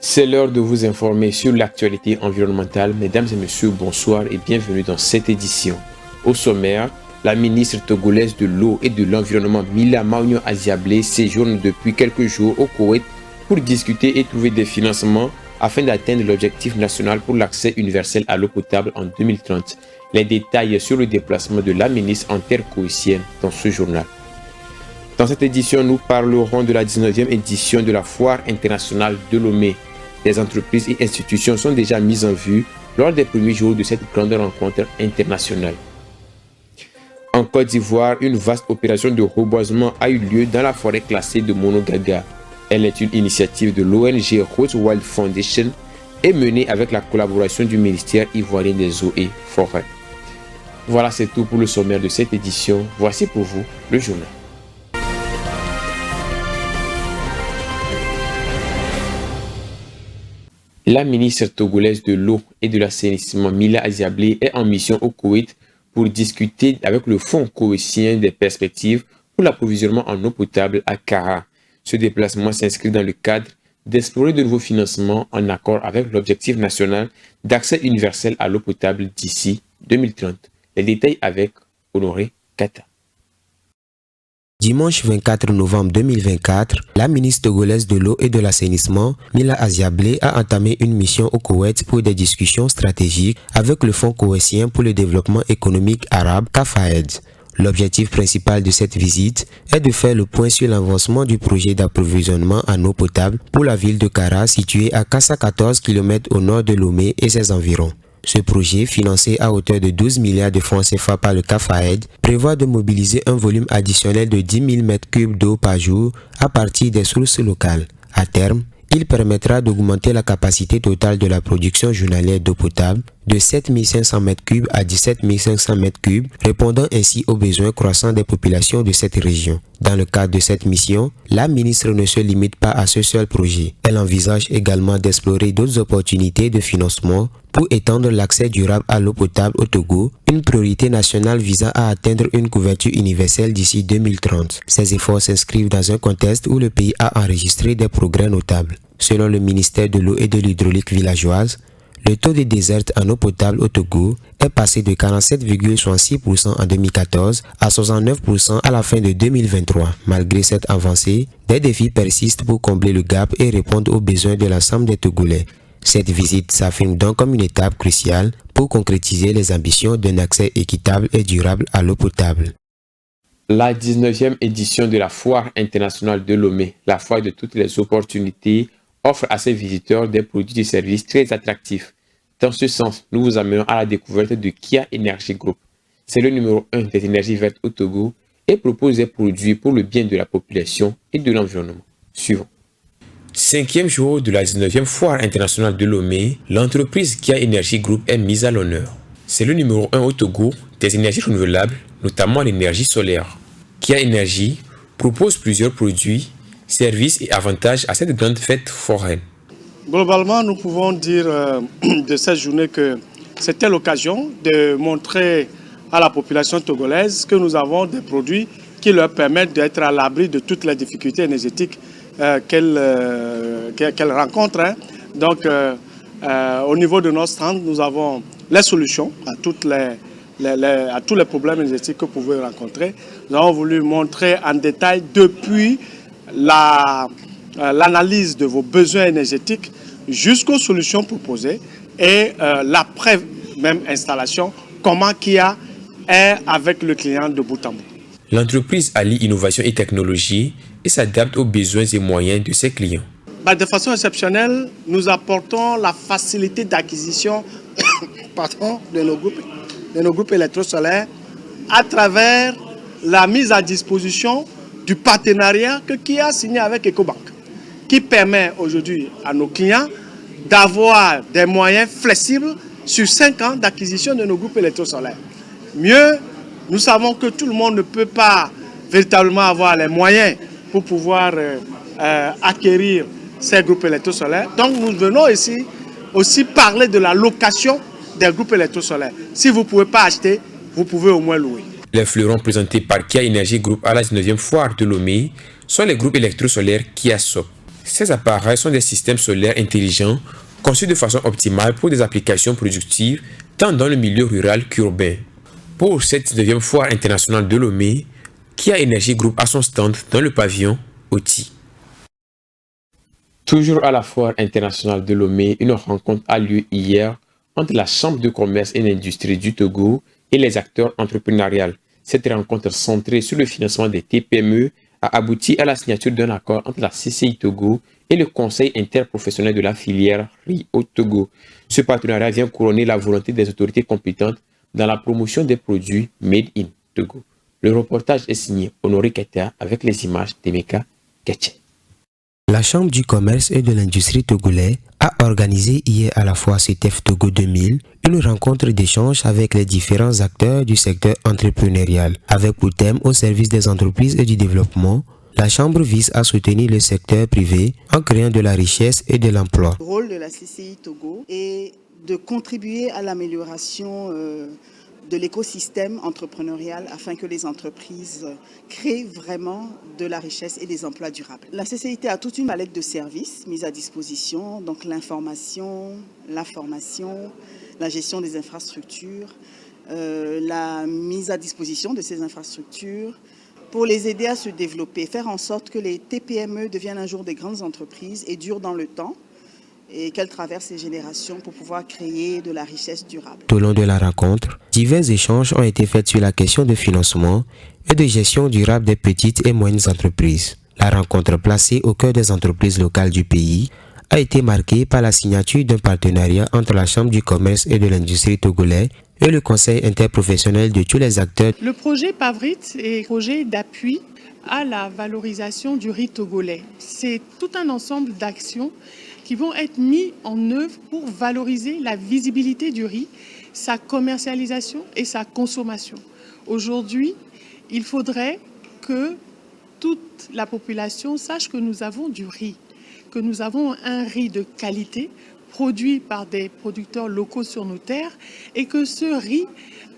C'est l'heure de vous informer sur l'actualité environnementale. Mesdames et messieurs, bonsoir et bienvenue dans cette édition. Au sommaire, la ministre togolaise de l'eau et de l'environnement Mila Maunion Aziablé séjourne depuis quelques jours au Koweït pour discuter et trouver des financements afin d'atteindre l'objectif national pour l'accès universel à l'eau potable en 2030. Les détails sur le déplacement de la ministre en terre koweïtienne dans ce journal. Dans cette édition, nous parlerons de la 19e édition de la Foire internationale de Lomé. Des entreprises et institutions sont déjà mises en vue lors des premiers jours de cette grande rencontre internationale. En Côte d'Ivoire, une vaste opération de reboisement a eu lieu dans la forêt classée de Monogaga. Elle est une initiative de l'ONG Rose Wild Foundation et menée avec la collaboration du ministère ivoirien des eaux et forêts. Voilà, c'est tout pour le sommaire de cette édition. Voici pour vous le journal. La ministre togolaise de l'eau et de l'assainissement Mila Aziablé est en mission au Koweït pour discuter avec le Fonds koweïtien des perspectives pour l'approvisionnement en eau potable à Kara. Ce déplacement s'inscrit dans le cadre d'explorer de nouveaux financements en accord avec l'objectif national d'accès universel à l'eau potable d'ici 2030. Les détails avec Honoré Kata. Dimanche 24 novembre 2024, la ministre togolaise de l'eau et de l'assainissement, Mila Aziablé, a entamé une mission au Koweït pour des discussions stratégiques avec le Fonds koweïtien pour le développement économique arabe, KFAED. L'objectif principal de cette visite est de faire le point sur l'avancement du projet d'approvisionnement en eau potable pour la ville de Kara, située à 414 km au nord de Lomé et ses environs. Ce projet, financé à hauteur de 12 milliards de francs CFA par le KFAED, prévoit de mobiliser un volume additionnel de 10 000 m3 d'eau par jour à partir des sources locales. À terme, il permettra d'augmenter la capacité totale de la production journalière d'eau potable de 7 500 m3 à 17 500 m3, répondant ainsi aux besoins croissants des populations de cette région. Dans le cadre de cette mission, la ministre ne se limite pas à ce seul projet. Elle envisage également d'explorer d'autres opportunités de financement pour étendre l'accès durable à l'eau potable au Togo, une priorité nationale visant à atteindre une couverture universelle d'ici 2030. Ces efforts s'inscrivent dans un contexte où le pays a enregistré des progrès notables. Selon le ministère de l'eau et de l'hydraulique villageoise, le taux de déserte en eau potable au Togo est passé de 47,66% en 2014 à 69% à la fin de 2023. Malgré cette avancée, des défis persistent pour combler le gap et répondre aux besoins de l'ensemble des Togolais. Cette visite s'affirme donc comme une étape cruciale pour concrétiser les ambitions d'un accès équitable et durable à l'eau potable. La 19e édition de la Foire internationale de Lomé, la foire de toutes les opportunités, offre à ses visiteurs des produits et services très attractifs. Dans ce sens, nous vous amenons à la découverte de Kia Energy Group. C'est le numéro 1 des énergies vertes au Togo et propose des produits pour le bien de la population et de l'environnement. Suivant. 5e jour de la 19e Foire internationale de Lomé, l'entreprise Kia Energy Group est mise à l'honneur. C'est le numéro 1 au Togo des énergies renouvelables, notamment l'énergie solaire. Kia Energy propose plusieurs produits, services et avantages à cette grande fête foraine. Globalement, nous pouvons dire de cette journée que c'était l'occasion de montrer à la population togolaise que nous avons des produits qui leur permettent d'être à l'abri de toutes les difficultés énergétiques qu'elles rencontrent. Donc, au niveau de notre stand, nous avons les solutions à tous les problèmes énergétiques que vous pouvez rencontrer. Nous avons voulu montrer en détail depuis l'analyse de vos besoins énergétiques jusqu'aux solutions proposées et l'après même installation, comment Kia est avec le client de bout en bout. L'entreprise allie innovation et technologie et s'adapte aux besoins et moyens de ses clients. De façon exceptionnelle, nous apportons la facilité d'acquisition de nos groupes électrosolaires à travers la mise à disposition du partenariat que Kia a signé avec Ecobank, qui permet aujourd'hui à nos clients d'avoir des moyens flexibles sur 5 ans d'acquisition de nos groupes électrosolaires. Mieux, nous savons que tout le monde ne peut pas véritablement avoir les moyens pour pouvoir acquérir ces groupes électrosolaires. Donc nous venons ici aussi parler de la location des groupes électrosolaires. Si vous ne pouvez pas acheter, vous pouvez au moins louer. Les fleurons présentés par Kia Energy Group à la 19e foire de Lomé sont les groupes électrosolaires Kia Soc. Ces appareils sont des systèmes solaires intelligents conçus de façon optimale pour des applications productives tant dans le milieu rural qu'urbain. Pour cette 9e foire internationale de Lomé, Kia Energy Group a son stand dans le pavillon OTI. Toujours à la foire internationale de Lomé, une rencontre a lieu hier entre la Chambre de commerce et d'industrie du Togo et les acteurs entrepreneuriaux. Cette rencontre centrée sur le financement des TPME a abouti à la signature d'un accord entre la CCI Togo et le Conseil interprofessionnel de la filière riz au Togo. Ce partenariat vient couronner la volonté des autorités compétentes dans la promotion des produits Made in Togo. Le reportage est signé Honoré Ketia avec les images d'Emeka Ketche. La Chambre du commerce et de l'industrie togolais a organisé hier à la foire CETEF Togo 2000 une rencontre d'échange avec les différents acteurs du secteur entrepreneurial. Avec pour thème au service des entreprises et du développement, la Chambre vise à soutenir le secteur privé en créant de la richesse et de l'emploi. Le rôle de la CCI Togo est de contribuer à l'amélioration de l'écosystème entrepreneurial afin que les entreprises créent vraiment de la richesse et des emplois durables. La CCIT a toute une palette de services mis à disposition, donc l'information, la formation, la gestion des infrastructures, la mise à disposition de ces infrastructures pour les aider à se développer, faire en sorte que les TPME deviennent un jour des grandes entreprises et durent dans le temps, et qu'elle traverse les générations pour pouvoir créer de la richesse durable. Tout au long de la rencontre, divers échanges ont été faits sur la question de financement et de gestion durable des petites et moyennes entreprises. La rencontre placée au cœur des entreprises locales du pays a été marquée par la signature d'un partenariat entre la Chambre du commerce et de l'industrie togolais et le Conseil interprofessionnel de tous les acteurs. Le projet PAVRIT est un projet d'appui à la valorisation du riz togolais. C'est tout un ensemble d'actions qui vont être mis en œuvre pour valoriser la visibilité du riz, sa commercialisation et sa consommation. Aujourd'hui, il faudrait que toute la population sache que nous avons du riz, que nous avons un riz de qualité produit par des producteurs locaux sur nos terres et que ce riz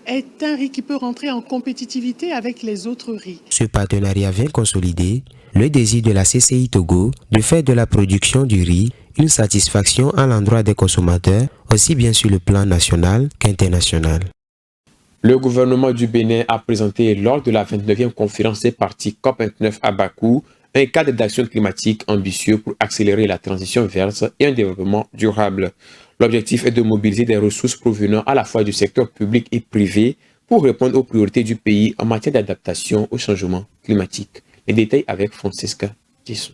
est un riz qui peut rentrer en compétitivité avec les autres riz. Ce partenariat vient consolider le désir de la CCI Togo de faire de la production du riz une satisfaction à l'endroit des consommateurs, aussi bien sur le plan national qu'international. Le gouvernement du Bénin a présenté lors de la 29e conférence des partis COP29 à Bakou un cadre d'action climatique ambitieux pour accélérer la transition verte et un développement durable. L'objectif est de mobiliser des ressources provenant à la fois du secteur public et privé pour répondre aux priorités du pays en matière d'adaptation au changement climatique. Les détails avec Francesca Tissou.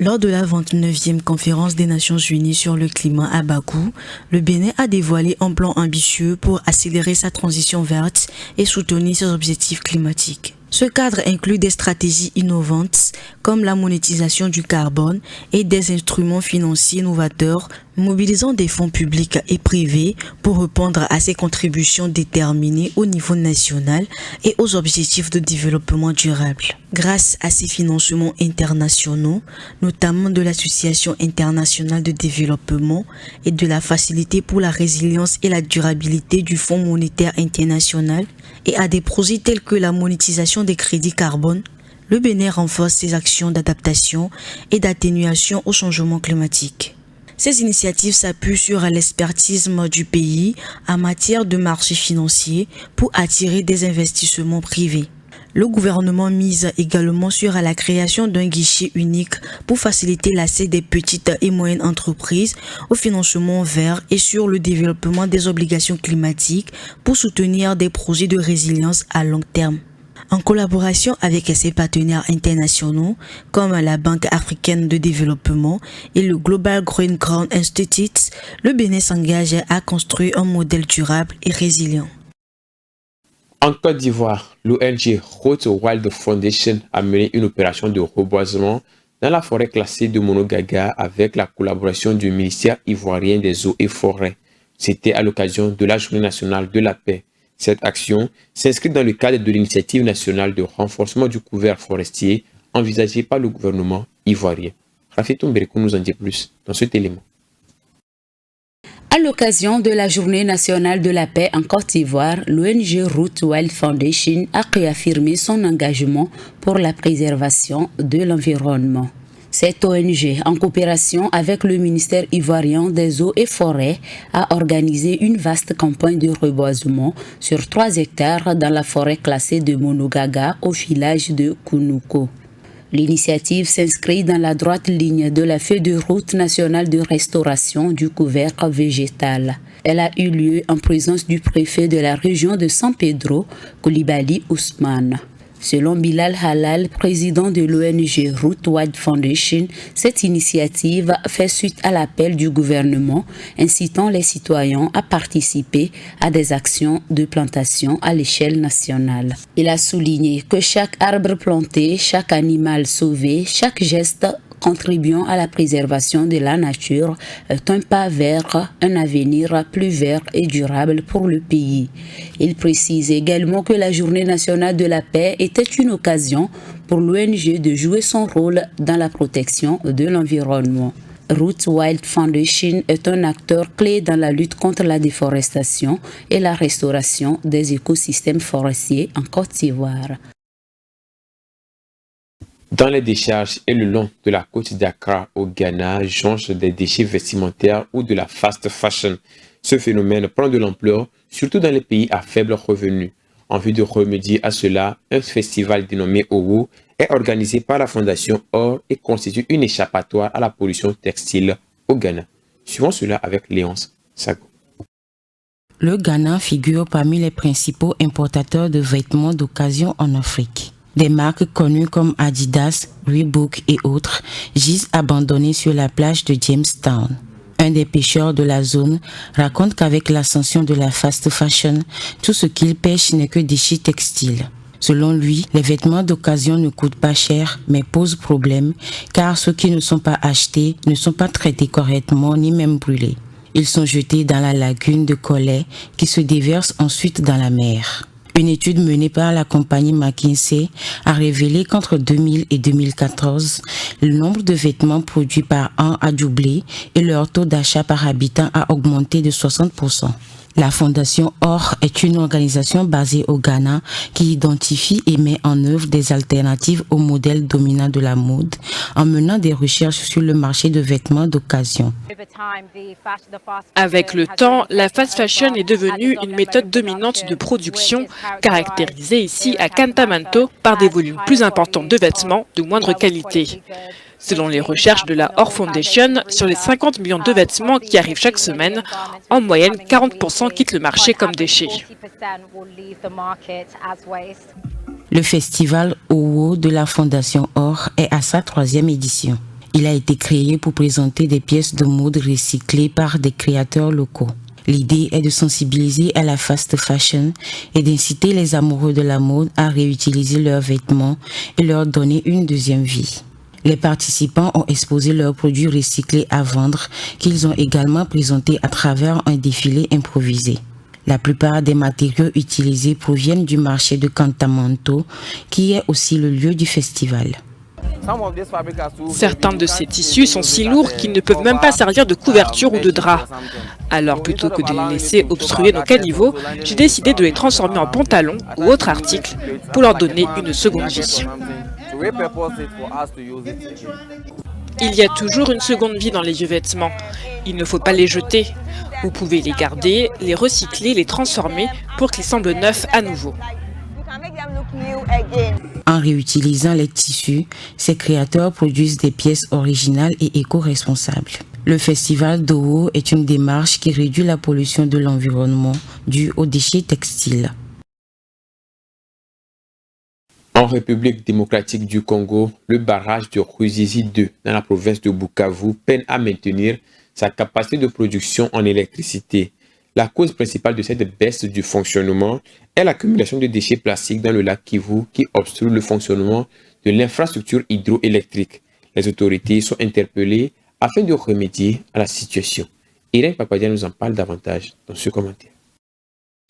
Lors de la 29e conférence des Nations Unies sur le climat à Bakou, le Bénin a dévoilé un plan ambitieux pour accélérer sa transition verte et soutenir ses objectifs climatiques. Ce cadre inclut des stratégies innovantes comme la monétisation du carbone et des instruments financiers novateurs mobilisant des fonds publics et privés pour répondre à ces contributions déterminées au niveau national et aux objectifs de développement durable. Grâce à ces financements internationaux, notamment de l'Association internationale de développement et de la Facilité pour la résilience et la durabilité du Fonds monétaire international, et à des projets tels que la monétisation des crédits carbone, le Bénin renforce ses actions d'adaptation et d'atténuation au changement climatique. Ces initiatives s'appuient sur l'expertise du pays en matière de marché financier pour attirer des investissements privés. Le gouvernement mise également sur la création d'un guichet unique pour faciliter l'accès des petites et moyennes entreprises au financement vert et sur le développement des obligations climatiques pour soutenir des projets de résilience à long terme. En collaboration avec ses partenaires internationaux comme la Banque africaine de développement et le Global Green Crown Institute, le Bénin s'engage à construire un modèle durable et résilient. En Côte d'Ivoire, l'ONG Root Wild Foundation a mené une opération de reboisement dans la forêt classée de Monogaga avec la collaboration du ministère ivoirien des eaux et forêts. C'était à l'occasion de la Journée nationale de la paix. Cette action s'inscrit dans le cadre de l'initiative nationale de renforcement du couvert forestier envisagée par le gouvernement ivoirien. Rafi Toumberekou nous en dit plus dans cet élément. À l'occasion de la Journée nationale de la paix en Côte d'Ivoire, l'ONG Root Wild Foundation a réaffirmé son engagement pour la préservation de l'environnement. Cette ONG, en coopération avec le ministère ivoirien des Eaux et Forêts, a organisé une vaste campagne de reboisement sur 3 hectares dans la forêt classée de Monogaga au village de Kounuko. L'initiative s'inscrit dans la droite ligne de la feuille de route nationale de restauration du couvert végétal. Elle a eu lieu en présence du préfet de la région de San Pedro, Koulibaly Ousmane. Selon Bilal Halal, président de l'ONG Root Wide Foundation, cette initiative fait suite à l'appel du gouvernement incitant les citoyens à participer à des actions de plantation à l'échelle nationale. Il a souligné que chaque arbre planté, chaque animal sauvé, chaque geste contribuant à la préservation de la nature est un pas vers un avenir plus vert et durable pour le pays. Il précise également que la Journée nationale de la paix était une occasion pour l'ONG de jouer son rôle dans la protection de l'environnement. Root Wide Foundation est un acteur clé dans la lutte contre la déforestation et la restauration des écosystèmes forestiers en Côte d'Ivoire. Dans les décharges et le long de la côte d'Accra au Ghana, jonchent des déchets vestimentaires ou de la fast fashion. Ce phénomène prend de l'ampleur, surtout dans les pays à faible revenu. En vue de remédier à cela, un festival dénommé Owo est organisé par la Fondation Or et constitue une échappatoire à la pollution textile au Ghana. Suivons cela avec Léonce Sago. Le Ghana figure parmi les principaux importateurs de vêtements d'occasion en Afrique. Des marques connues comme Adidas, Reebok et autres gisent abandonnées sur la plage de Jamestown. Un des pêcheurs de la zone raconte qu'avec l'ascension de la fast fashion, tout ce qu'il pêche n'est que déchets textiles. Selon lui, les vêtements d'occasion ne coûtent pas cher, mais posent problème, car ceux qui ne sont pas achetés ne sont pas traités correctement ni même brûlés. Ils sont jetés dans la lagune de Collet qui se déverse ensuite dans la mer. Une étude menée par la compagnie McKinsey a révélé qu'entre 2000 et 2014, le nombre de vêtements produits par an a doublé et leur taux d'achat par habitant a augmenté de 60%. La Fondation Or est une organisation basée au Ghana qui identifie et met en œuvre des alternatives au modèle dominant de la mode en menant des recherches sur le marché de vêtements d'occasion. Avec le temps, la fast fashion est devenue une méthode dominante de production caractérisée ici à Kantamanto par des volumes plus importants de vêtements de moindre qualité. Selon les recherches de la Or Foundation, sur les 50 millions de vêtements qui arrivent chaque semaine, en moyenne 40% quittent le marché comme déchets. Le festival Owo de la Fondation Or est à sa 3e édition. Il a été créé pour présenter des pièces de mode recyclées par des créateurs locaux. L'idée est de sensibiliser à la fast fashion et d'inciter les amoureux de la mode à réutiliser leurs vêtements et leur donner une deuxième vie. Les participants ont exposé leurs produits recyclés à vendre qu'ils ont également présentés à travers un défilé improvisé. La plupart des matériaux utilisés proviennent du marché de Kantamanto, qui est aussi le lieu du festival. Certains de ces tissus sont si lourds qu'ils ne peuvent même pas servir de couverture ou de drap. Alors plutôt que de les laisser obstruer nos caniveaux, j'ai décidé de les transformer en pantalons ou autres articles pour leur donner une seconde vie. Il y a toujours une seconde vie dans les vieux vêtements. Il ne faut pas les jeter. Vous pouvez les garder, les recycler, les transformer pour qu'ils semblent neufs à nouveau. En réutilisant les tissus, ces créateurs produisent des pièces originales et éco-responsables. Le festival d'Owo est une démarche qui réduit la pollution de l'environnement due aux déchets textiles. En République démocratique du Congo, le barrage de Ruzizi 2 dans la province de Bukavu peine à maintenir sa capacité de production en électricité. La cause principale de cette baisse du fonctionnement est l'accumulation de déchets plastiques dans le lac Kivu qui obstrue le fonctionnement de l'infrastructure hydroélectrique. Les autorités sont interpellées afin de remédier à la situation. Irène Papadia nous en parle davantage dans ce commentaire.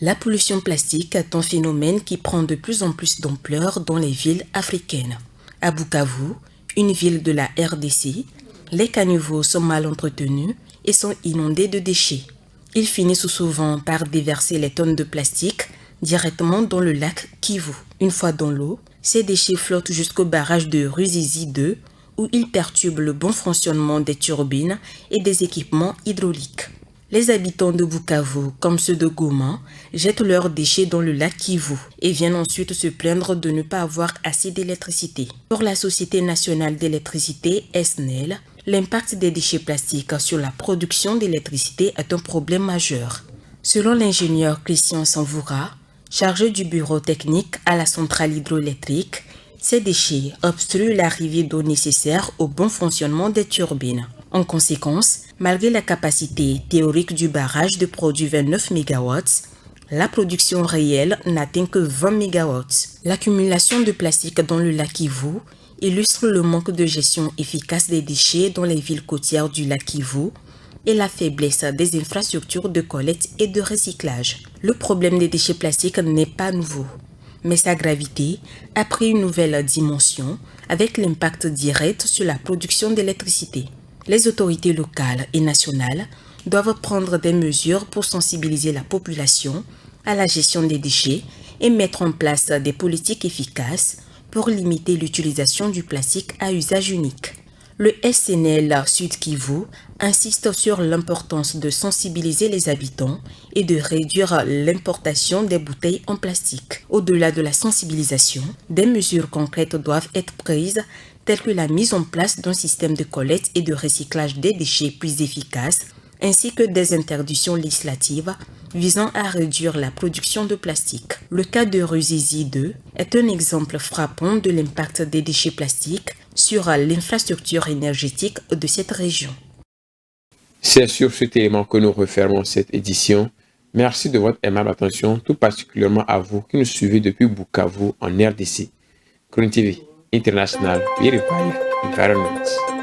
La pollution plastique est un phénomène qui prend de plus en plus d'ampleur dans les villes africaines. À Bukavu, une ville de la RDC, les caniveaux sont mal entretenus et sont inondés de déchets. Ils finissent souvent par déverser les tonnes de plastique directement dans le lac Kivu. Une fois dans l'eau, ces déchets flottent jusqu'au barrage de Ruzizi 2 où ils perturbent le bon fonctionnement des turbines et des équipements hydrauliques. Les habitants de Bukavu, comme ceux de Goma, jettent leurs déchets dans le lac Kivu et viennent ensuite se plaindre de ne pas avoir assez d'électricité. Pour la Société nationale d'électricité, SNEL, l'impact des déchets plastiques sur la production d'électricité est un problème majeur. Selon l'ingénieur Christian Sanvoura, chargé du bureau technique à la centrale hydroélectrique, ces déchets obstruent l'arrivée d'eau nécessaire au bon fonctionnement des turbines. En conséquence, malgré la capacité théorique du barrage de produire 29 MW, la production réelle n'atteint que 20 MW. L'accumulation de plastique dans le lac Kivu illustre le manque de gestion efficace des déchets dans les villes côtières du lac Kivu et la faiblesse des infrastructures de collecte et de recyclage. Le problème des déchets plastiques n'est pas nouveau, mais sa gravité a pris une nouvelle dimension avec l'impact direct sur la production d'électricité. Les autorités locales et nationales doivent prendre des mesures pour sensibiliser la population à la gestion des déchets et mettre en place des politiques efficaces pour limiter l'utilisation du plastique à usage unique. Le SNEL Sud Kivu insiste sur l'importance de sensibiliser les habitants et de réduire l'importation des bouteilles en plastique. Au-delà de la sensibilisation, des mesures concrètes doivent être prises telles que la mise en place d'un système de collecte et de recyclage des déchets plus efficace, ainsi que des interdictions législatives visant à réduire la production de plastique. Le cas de Ruzizi 2 est un exemple frappant de l'impact des déchets plastiques sur l'infrastructure énergétique de cette région. C'est sur cet élément que nous refermons cette édition. Merci de votre aimable attention, tout particulièrement à vous qui nous suivez depuis Bukavu en RDC. Chronique TV International Purified Environment.